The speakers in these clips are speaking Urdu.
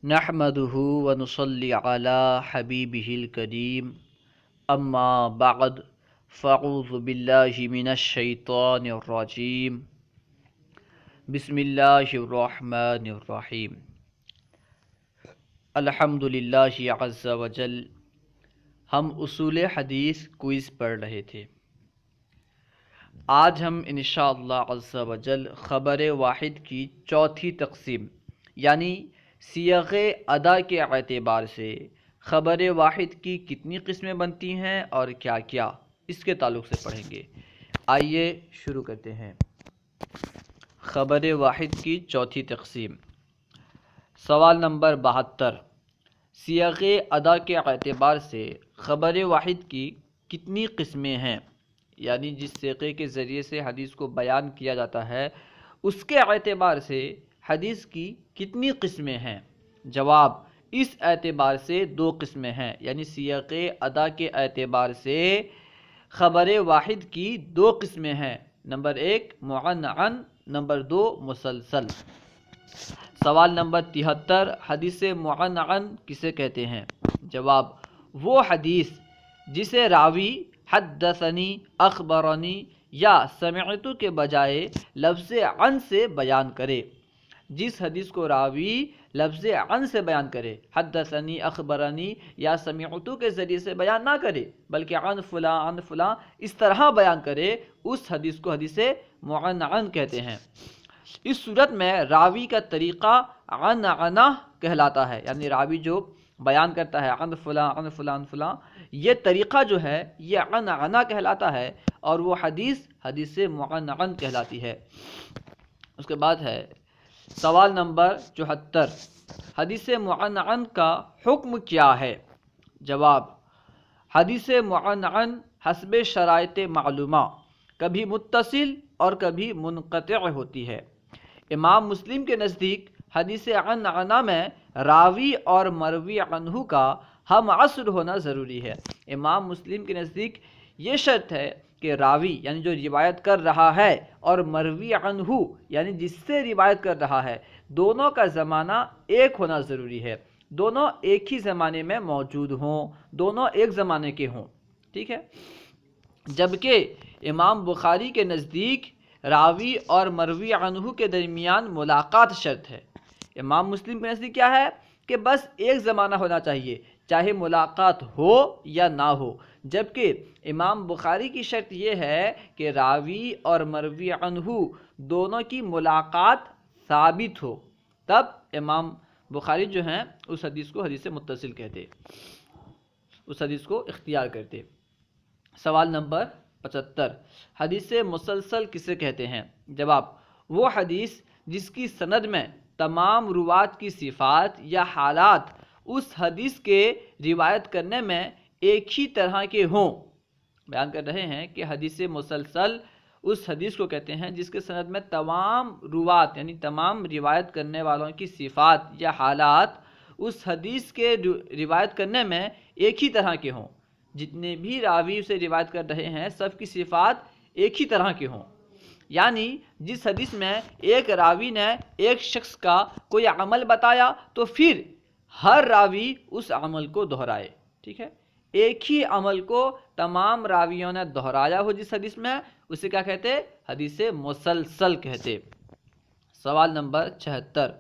نحمده ونصلي على حبيبه الكريم اما بعد فاعوذ بالله من الشيطان الرجيم بسم الله الرحمن الرحيم الحمد للہ عز وجل۔ ہم اصول حدیث کوئز پڑھ رہے تھے۔ آج ہم انشاءاللہ عز وجل خبر واحد کی چوتھی تقسیم یعنی صیغ ادا کے اعتبار سے خبر واحد کی کتنی قسمیں بنتی ہیں اور کیا کیا، اس کے تعلق سے پڑھیں گے۔ آئیے شروع کرتے ہیں۔ خبر واحد کی چوتھی تقسیم، سوال نمبر 72، صیغ ادا کے اعتبار سے خبر واحد کی کتنی قسمیں ہیں، یعنی جس صیغے کے ذریعے سے حدیث کو بیان کیا جاتا ہے اس کے اعتبار سے حدیث کی کتنی قسمیں ہیں؟ جواب، اس اعتبار سے 2 قسمیں ہیں، یعنی صیغ ادا کے اعتبار سے خبر واحد کی 2 قسمیں ہیں۔ نمبر 1 معنعن، نمبر 2 مسلسل۔ سوال نمبر 73، حدیث معنعن کسے کہتے ہیں؟ جواب، وہ حدیث جسے راوی حدثنی، اخبرنی یا سمعت کے بجائے لفظ عن سے بیان کرے۔ جس حدیث کو راوی لفظ عن سے بیان کرے، حدثنی، اخبرنی یا سمعت کے ذریعے سے بیان نہ کرے بلکہ عن فلاں اس طرح بیان کرے، اس حدیث کو حدیث معنعن کہتے ہیں۔ اس صورت میں راوی کا طریقہ عنعنہ کہلاتا ہے، یعنی راوی جو بیان کرتا ہے عن فلاں یہ طریقہ جو ہے یہ عنعنہ کہلاتا ہے اور وہ حدیث معنعن کہلاتی ہے۔ اس کے بعد ہے سوال نمبر 74، حدیث معنعن کا حکم کیا ہے؟ جواب، حدیث معنعن حسب شرائط معلومہ کبھی متصل اور کبھی منقطع ہوتی ہے۔ امام مسلم کے نزدیک حدیث عنعنہ میں راوی اور مروی عنہ کا ہم عصر ہونا ضروری ہے۔ امام مسلم کے نزدیک یہ شرط ہے کہ راوی یعنی جو روایت کر رہا ہے اور مروی عنہ یعنی جس سے روایت کر رہا ہے، دونوں کا زمانہ ایک ہونا ضروری ہے، دونوں ایک ہی زمانے میں موجود ہوں، دونوں ایک زمانے کے ہوں، ٹھیک ہے۔ جبکہ امام بخاری کے نزدیک راوی اور مروی عنہ کے درمیان ملاقات شرط ہے۔ امام مسلم کے نزدیک کیا ہے کہ بس ایک زمانہ ہونا چاہیے، چاہے ملاقات ہو یا نہ ہو، جبکہ امام بخاری کی شرط یہ ہے کہ راوی اور مروی عنہ دونوں کی ملاقات ثابت ہو، تب امام بخاری جو ہیں اس حدیث کو حدیث متصل کہتے، اس حدیث کو اختیار کرتے۔ سوال نمبر 75، حدیث مسلسل کسے کہتے ہیں؟ جواب، وہ حدیث جس کی سند میں تمام روات کی صفات یا حالات اس حدیث کے روایت کرنے میں ایک ہی طرح کے ہوں۔ بیان کر رہے ہیں کہ حدیث مسلسل اس حدیث کو کہتے ہیں جس کے سند میں تمام روات یعنی تمام روایت کرنے والوں کی صفات یا حالات اس حدیث کے روایت کرنے میں ایک ہی طرح کے ہوں، جتنے بھی راوی سے روایت کر رہے ہیں سب کی صفات ایک ہی طرح کے ہوں۔ یعنی جس حدیث میں ایک راوی نے ایک شخص کا کوئی عمل بتایا تو پھر ہر راوی اس عمل کو دہرائے، ٹھیک ہے، ایک ہی عمل کو تمام راویوں نے دہرایا ہو جس حدیث میں، اسے کیا کہتے؟ حدیث مسلسل کہتے۔ سوال نمبر 76،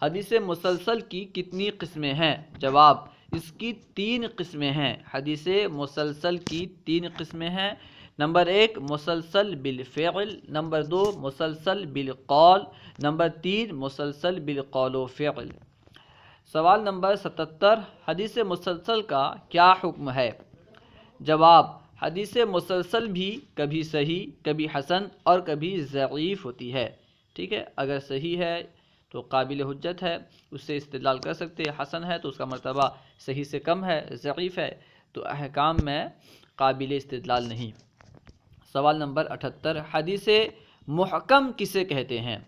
حدیث مسلسل کی کتنی قسمیں ہیں؟ جواب، اس کی 3 قسمیں ہیں۔ حدیث مسلسل کی 3 قسمیں ہیں۔ نمبر 1 مسلسل بالفعل، نمبر 2 مسلسل بالقول، نمبر 3 مسلسل بالقول و فعل۔ سوال نمبر 77، حدیث مسلسل کا کیا حکم ہے؟ جواب، حدیث مسلسل بھی کبھی صحیح، کبھی حسن اور کبھی ضعیف ہوتی ہے، ٹھیک ہے۔ اگر صحیح ہے تو قابل حجت ہے، اس سے استدلال کر سکتے، حسن ہے تو اس کا مرتبہ صحیح سے کم ہے، ضعیف ہے تو احکام میں قابل استدلال نہیں۔ سوال نمبر 78، حدیث محکم کسے کہتے ہیں؟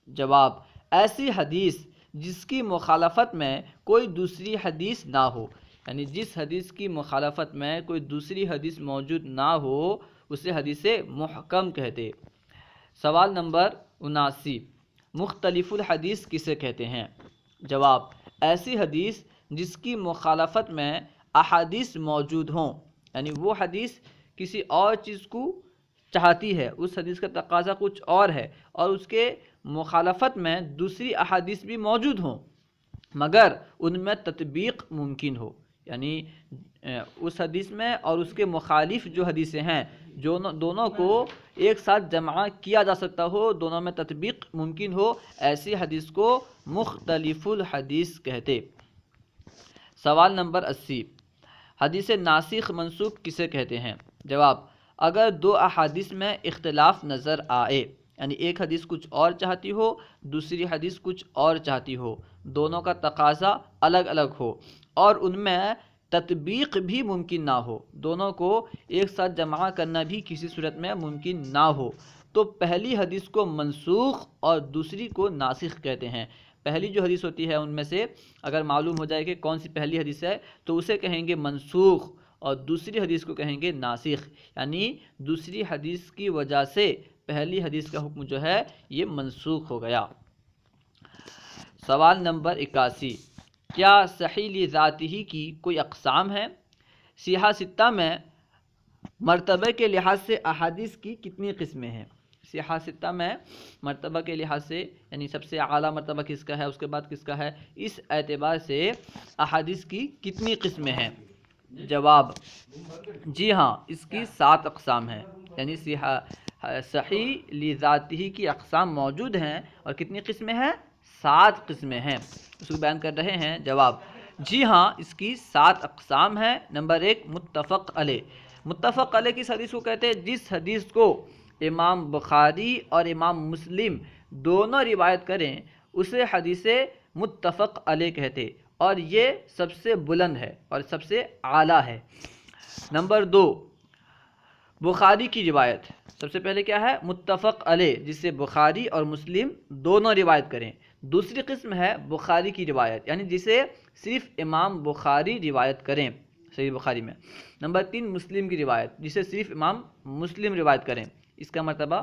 جواب، ایسی حدیث جس کی مخالفت میں کوئی دوسری حدیث نہ ہو، یعنی جس حدیث کی مخالفت میں کوئی دوسری حدیث موجود نہ ہو اسے حدیث محکم کہتے۔ سوال نمبر 79، مختلف الحدیث کسے کہتے ہیں؟ جواب، ایسی حدیث جس کی مخالفت میں احادیث موجود ہوں، یعنی وہ حدیث کسی اور چیز کو چاہتی ہے، اس حدیث کا تقاضا کچھ اور ہے اور اس کے مخالفت میں دوسری احادیث بھی موجود ہوں مگر ان میں تطبیق ممکن ہو، یعنی اس حدیث میں اور اس کے مخالف جو حدیثیں ہیں جو دونوں کو ایک ساتھ جمع کیا جا سکتا ہو، دونوں میں تطبیق ممکن ہو، ایسی حدیث کو مختلف الحدیث کہتے۔ سوال نمبر 80، حدیث ناسخ منسوخ کسے کہتے ہیں؟ جواب، اگر دو احادیث میں اختلاف نظر آئے، یعنی ایک حدیث کچھ اور چاہتی ہو، دوسری حدیث کچھ اور چاہتی ہو، دونوں کا تقاضا الگ الگ ہو اور ان میں تطبیق بھی ممکن نہ ہو، دونوں کو ایک ساتھ جمع کرنا بھی کسی صورت میں ممکن نہ ہو، تو پہلی حدیث کو منسوخ اور دوسری کو ناسخ کہتے ہیں۔ پہلی جو حدیث ہوتی ہے ان میں سے اگر معلوم ہو جائے کہ کون سی پہلی حدیث ہے تو اسے کہیں گے منسوخ اور دوسری حدیث کو کہیں گے ناسخ، یعنی دوسری حدیث کی وجہ سے پہلی حدیث کا حکم جو ہے یہ منسوخ ہو گیا۔ سوال نمبر 81، کیا صحیح لذاتہ کی کوئی اقسام ہے؟ صحیح ستہ میں مرتبہ کے لحاظ سے احادیث کی کتنی قسمیں ہیں؟ صحیح ستہ میں مرتبہ کے لحاظ سے، یعنی سب سے اعلیٰ مرتبہ کس کا ہے، اس کے بعد کس کا ہے، اس اعتبار سے احادیث کی کتنی قسمیں ہیں؟ جواب، جی ہاں، اس کی 7 اقسام ہیں، یعنی صحیح لذاتہ کی اقسام موجود ہیں اور کتنی قسمیں ہیں؟ 7 قسمیں ہیں، اس کو بیان کر رہے ہیں۔ جواب، جی ہاں، اس کی 7 اقسام ہیں۔ نمبر 1، متفق علیہ۔ متفق علیہ کس حدیث کو کہتے ہیں؟ جس حدیث کو امام بخاری اور امام مسلم دونوں روایت کریں اسے حدیث متفق علیہ کہتے، اور یہ سب سے بلند ہے اور سب سے اعلیٰ ہے۔ نمبر 2، بخاری کی روایت۔ سب سے پہلے کیا ہے؟ متفق علیہ، جسے بخاری اور مسلم دونوں روایت کریں۔ دوسری قسم ہے بخاری کی روایت، یعنی جسے صرف امام بخاری روایت کریں صحیح بخاری میں۔ نمبر 3، مسلم کی روایت، جسے صرف امام مسلم روایت کریں، اس کا مرتبہ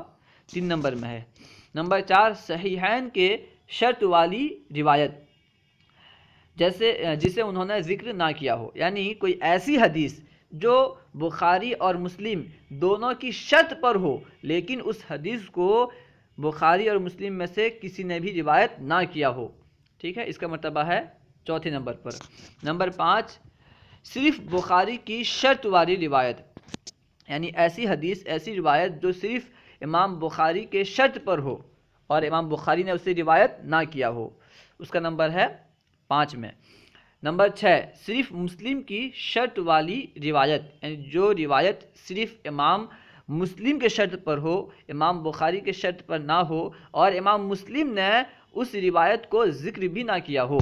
3 نمبر میں ہے۔ نمبر 4، صحیحین کے شرط والی روایت، جسے انہوں نے ذکر نہ کیا ہو، یعنی کوئی ایسی حدیث جو بخاری اور مسلم دونوں کی شرط پر ہو لیکن اس حدیث کو بخاری اور مسلم میں سے کسی نے بھی روایت نہ کیا ہو، ٹھیک ہے، اس کا مرتبہ ہے 4 نمبر پر۔ نمبر 5، صرف بخاری کی شرط والی روایت، یعنی ایسی حدیث، ایسی روایت جو صرف امام بخاری کے شرط پر ہو اور امام بخاری نے اسے روایت نہ کیا ہو، اس کا نمبر ہے 5 میں۔ نمبر 6، صرف مسلم کی شرط والی روایت، یعنی جو روایت صرف امام مسلم کے شرط پر ہو، امام بخاری کے شرط پر نہ ہو اور امام مسلم نے اس روایت کو ذکر بھی نہ کیا ہو،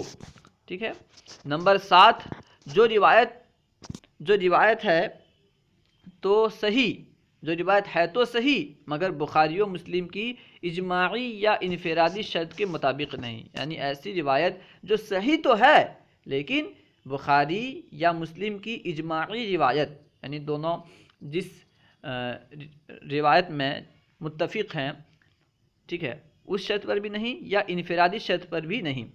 ٹھیک ہے۔ نمبر 7، جو روایت ہے تو صحیح، جو روایت ہے تو صحیح مگر بخاری و مسلم کی اجماعی یا انفرادی شرط کے مطابق نہیں، یعنی ایسی روایت جو صحیح تو ہے لیکن بخاری یا مسلم کی اجماعی روایت، یعنی دونوں جس روایت میں متفق ہیں، ٹھیک ہے، اس شرط پر بھی نہیں یا انفرادی شرط پر بھی نہیں،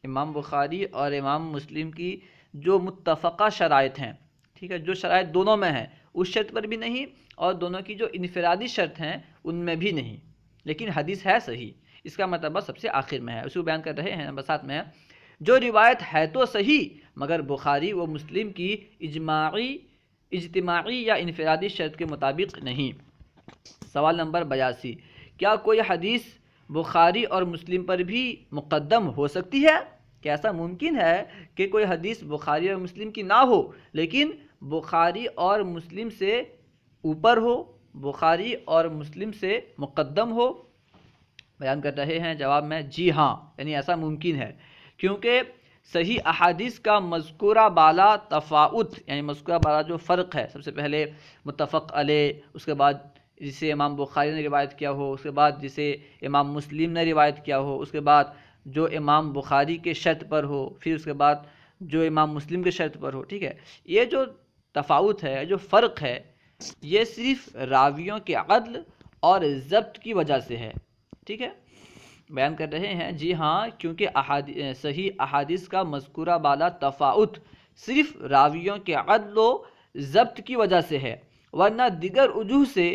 امام بخاری اور امام مسلم کی جو متفقہ شرائط ہیں، ٹھیک ہے، جو شرائط دونوں میں ہیں اس شرط پر بھی نہیں اور دونوں کی جو انفرادی شرط ہیں ان میں بھی نہیں، لیکن حدیث ہے صحیح، اس کا مرتبہ سب سے آخر میں ہے، اس کو بیان کر رہے ہیں۔ نمبر 7 میں، جو روایت ہے تو صحیح مگر بخاری و مسلم کی اجتماعی یا انفرادی شرط کے مطابق نہیں۔ سوال نمبر 82، کیا کوئی حدیث بخاری اور مسلم پر بھی مقدم ہو سکتی ہے؟ کیا ایسا ممکن ہے کہ کوئی حدیث بخاری اور مسلم کی نہ ہو لیکن بخاری اور مسلم سے اوپر ہو، بخاری اور مسلم سے مقدم ہو؟ بیان کر رہے ہیں جواب میں، جی ہاں، یعنی ایسا ممکن ہے، کیونکہ صحیح احادیث کا مذکورہ بالا تفاوت، یعنی مذکورہ بالا جو فرق ہے، سب سے پہلے متفق علیہ، اس کے بعد جسے امام بخاری نے روایت کیا ہو، اس کے بعد جسے امام مسلم نے روایت کیا ہو، اس کے بعد جو امام بخاری کے شرط پر ہو، پھر اس کے بعد جو امام مسلم کے شرط پر ہو، ٹھیک ہے، یہ جو تفاوت ہے، جو فرق ہے، یہ صرف راویوں کے عدل اور ضبط کی وجہ سے ہے، ٹھیک ہے۔ بیان کر رہے ہیں جی ہاں، کیونکہ صحیح احادیث کا مذکورہ بالا تفاوت صرف راویوں کے عدل و ضبط کی وجہ سے ہے، ورنہ دیگر وجوہ سے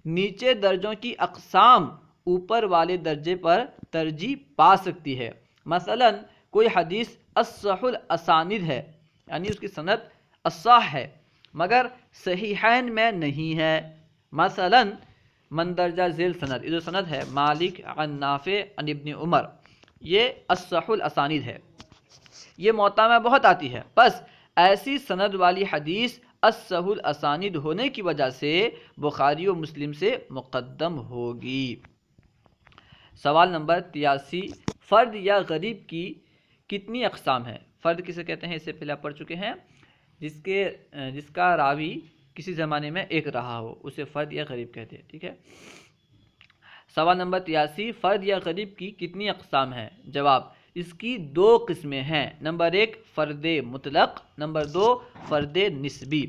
نیچے درجوں کی اقسام اوپر والے درجے پر ترجیح پا سکتی ہے۔ مثلا کوئی حدیث اصح الاسانید ہے، یعنی اس کی سند اصح ہے، مگر صحیحین میں نہیں ہے۔ مثلا مندرجہ ذیل سند، یہ جو سند ہے مالک عن نافع عن ابن عمر، یہ اصح الاسانید ہے، یہ موطا میں بہت آتی ہے، بس ایسی سند والی حدیث اصح الاسانید ہونے کی وجہ سے بخاری و مسلم سے مقدم ہوگی۔ سوال نمبر 83، فرد یا غریب کی کتنی اقسام ہیں؟ فرد کسے کہتے ہیں؟ اس سے پہلے آپ پڑھ چکے ہیں، جس کا راوی کسی زمانے میں ایک رہا ہو اسے فرد یا غریب کہتے ہیں، ٹھیک ہے۔ سوال نمبر 83، فرد یا غریب کی کتنی اقسام ہیں؟ جواب، اس کی 2 قسمیں ہیں۔ نمبر 1 فرد مطلق، نمبر 2 فرد نسبی۔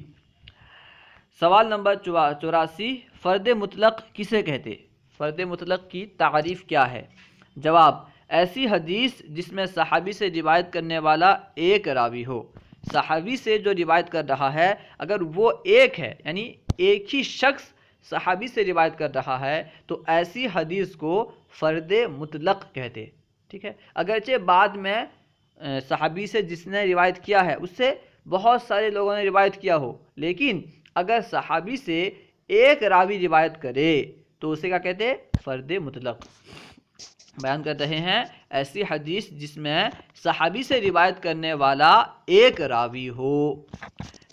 سوال نمبر 84، فرد مطلق کسے کہتے؟ فرد مطلق کی تعریف کیا ہے؟ جواب، ایسی حدیث جس میں صحابی سے روایت کرنے والا ایک راوی ہو۔ صحابی سے جو روایت کر رہا ہے اگر وہ ایک ہے، یعنی ایک ہی شخص صحابی سے روایت کر رہا ہے، تو ایسی حدیث کو فرد مطلق کہتے، ٹھیک ہے۔ اگرچہ بعد میں صحابی سے جس نے روایت کیا ہے اس سے بہت سارے لوگوں نے روایت کیا ہو، لیکن اگر صحابی سے ایک راوی روایت کرے تو اسے کیا کہتے؟ فرد مطلق۔ بیان کر رہے ہیں ایسی حدیث جس میں صحابی سے روایت کرنے والا ایک راوی ہو۔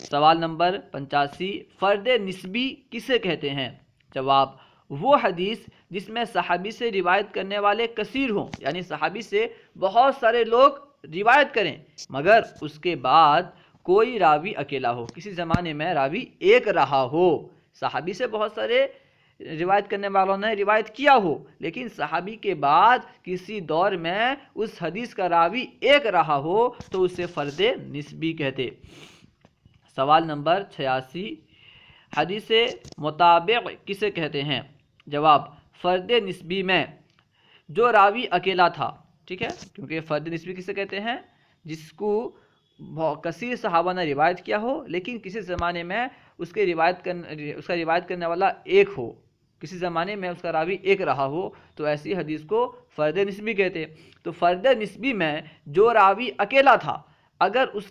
سوال نمبر 85، فرد نسبی کسے کہتے ہیں؟ جواب، وہ حدیث جس میں صحابی سے روایت کرنے والے کثیر ہوں، یعنی صحابی سے بہت سارے لوگ روایت کریں مگر اس کے بعد کوئی راوی اکیلا ہو، کسی زمانے میں راوی ایک رہا ہو، صحابی سے بہت سارے روایت کرنے والوں نے روایت کیا ہو، لیکن صحابی کے بعد کسی دور میں اس حدیث کا راوی ایک رہا ہو تو اسے فرد نسبی کہتے۔ سوال نمبر 86، حدیث مطابق کسے کہتے ہیں؟ جواب، فرد نسبی میں جو راوی اکیلا تھا، ٹھیک ہے، کیونکہ فرد نسبی کسے کہتے ہیں؟ جس کو کثیر صحابہ نے روایت کیا ہو لیکن کسی زمانے میں اس کا روایت کرنے والا ایک ہو، کسی زمانے میں اس کا راوی ایک رہا ہو، تو ایسی حدیث کو فرد نسبی کہتے۔ تو فرد نسبی میں جو راوی اکیلا تھا اگر اس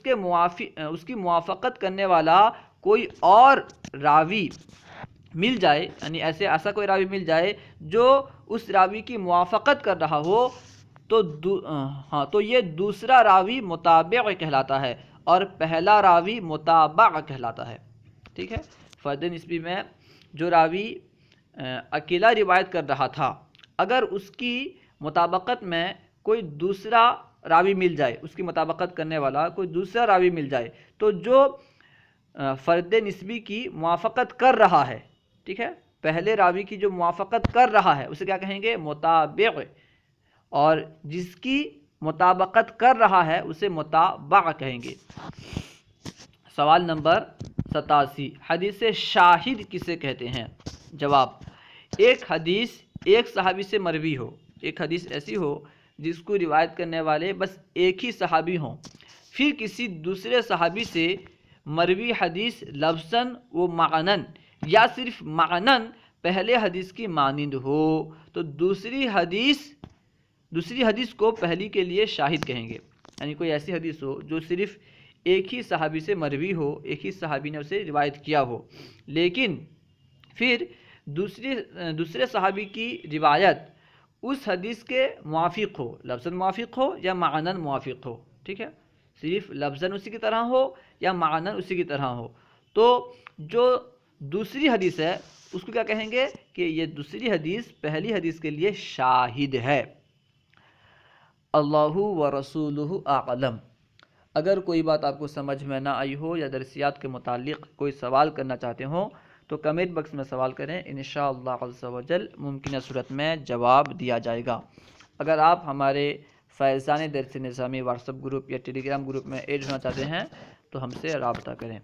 کی موافقت کرنے والا کوئی اور راوی مل جائے، یعنی ایسا کوئی راوی مل جائے جو اس راوی کی موافقت کر رہا ہو تو یہ دوسرا راوی متابع کہلاتا ہے اور پہلا راوی متابع کہلاتا ہے، ٹھیک ہے۔ فرد نسبی میں جو راوی اکیلا روایت کر رہا تھا اگر اس کی مطابقت میں کوئی دوسرا راوی مل جائے، اس کی مطابقت کرنے والا کوئی دوسرا راوی مل جائے، تو جو فرد نسبی کی موافقت کر رہا ہے، ٹھیک ہے، پہلے راوی کی جو موافقت کر رہا ہے اسے کیا کہیں گے؟ متابع، اور جس کی مطابقت کر رہا ہے اسے متابع کہیں گے۔ سوال نمبر 87، حدیث شاہد کسے کہتے ہیں؟ جواب، ایک حدیث ایک صحابی سے مروی ہو، ایک حدیث ایسی ہو جس کو روایت کرنے والے بس ایک ہی صحابی ہوں، پھر کسی دوسرے صحابی سے مروی حدیث لفظاً و معناً یا صرف معناً پہلے حدیث کی مانند ہو، تو دوسری حدیث کو پہلی کے لیے شاہد کہیں گے، یعنی کوئی ایسی حدیث ہو جو صرف ایک ہی صحابی سے مروی ہو، ایک ہی صحابی نے اسے روایت کیا ہو، لیکن پھر دوسرے صحابی کی روایت اس حدیث کے موافق ہو، لفظاً موافق ہو یا معناً موافق ہو، ٹھیک ہے، صرف لفظاً اسی کی طرح ہو یا معناً اسی کی طرح ہو، تو جو دوسری حدیث ہے اس کو کیا کہیں گے کہ یہ دوسری حدیث پہلی حدیث کے لیے شاہد ہے۔ اللہ و رسولہ اعلم۔ اگر کوئی بات آپ کو سمجھ میں نہ آئی ہو یا درسیات کے متعلق کوئی سوال کرنا چاہتے ہوں تو کمنٹ باکس میں سوال کریں، انشاءاللہ عز و جل ممکنہ صورت میں جواب دیا جائے گا۔ اگر آپ ہمارے فیضان درس نظامی واٹس ایپ گروپ یا ٹیلی گرام گروپ میں ایڈ ہونا چاہتے ہیں تو ہم سے رابطہ کریں۔